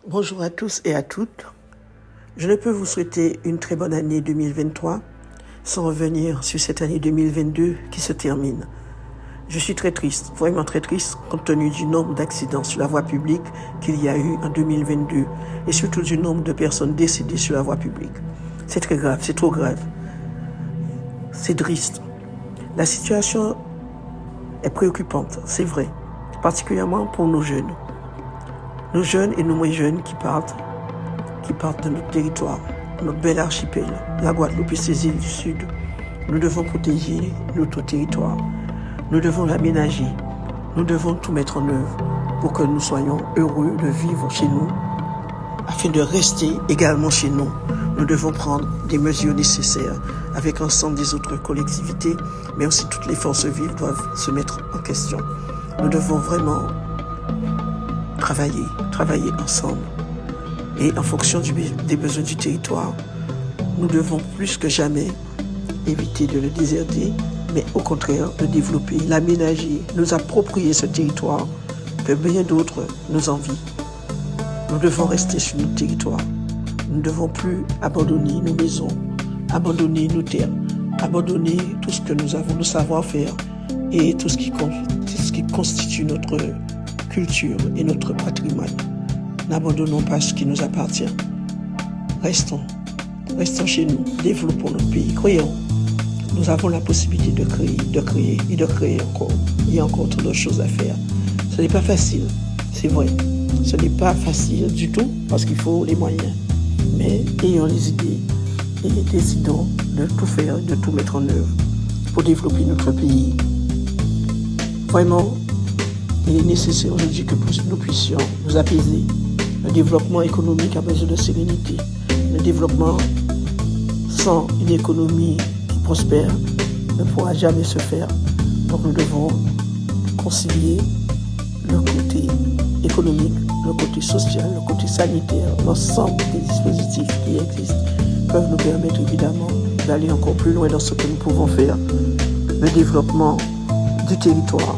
Bonjour à tous et à toutes. Je ne peux vous souhaiter une très bonne année 2023 sans revenir sur cette année 2022 qui se termine. Je suis très triste, vraiment très triste, compte tenu du nombre d'accidents sur la voie publique qu'il y a eu en 2022 et surtout du nombre de personnes décédées sur la voie publique. C'est très grave, c'est trop grave. C'est triste. La situation est préoccupante, c'est vrai, particulièrement pour nos jeunes. Nos jeunes et nos moins jeunes qui partent de notre territoire, notre bel archipel, la Guadeloupe et ses îles du Sud. Nous devons protéger notre territoire. Nous devons l'aménager. Nous devons tout mettre en œuvre pour que nous soyons heureux de vivre chez nous. Afin de rester également chez nous, nous devons prendre des mesures nécessaires avec l'ensemble des autres collectivités, mais aussi toutes les forces vives doivent se mettre en question. Nous devons vraiment travailler ensemble. Et en fonction des besoins du territoire, nous devons plus que jamais éviter de le déserter, mais au contraire le développer, l'aménager, nous approprier ce territoire que bien d'autres nous envient. Nous devons rester sur notre territoire. Nous ne devons plus abandonner nos maisons, abandonner nos terres, abandonner tout ce que nous avons, nos savoir-faire et tout ce qui constitue notre culture et notre patrimoine. N'abandonnons pas ce qui nous appartient. Restons chez nous, développons notre pays, créons. Nous avons la possibilité de créer encore. Il y a encore trop de choses à faire. Ce n'est pas facile, c'est vrai. Ce n'est pas facile du tout parce qu'il faut les moyens. Mais ayons les idées et décidons de tout faire, de tout mettre en œuvre pour développer notre pays. Vraiment, il est nécessaire aujourd'hui que nous puissions nous apaiser. Le développement économique a besoin de sérénité. Le développement sans une économie qui prospère ne pourra jamais se faire. Donc nous devons concilier le côté économique, le côté social, le côté sanitaire. L'ensemble des dispositifs qui existent peuvent nous permettre évidemment d'aller encore plus loin dans ce que nous pouvons faire. Le développement du territoire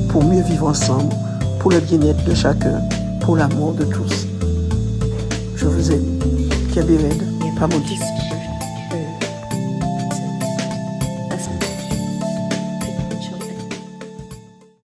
pour mieux vivre ensemble, pour le bien-être de chacun, pour l'amour de tous. Je vous aime. Kiabired, pas maudit.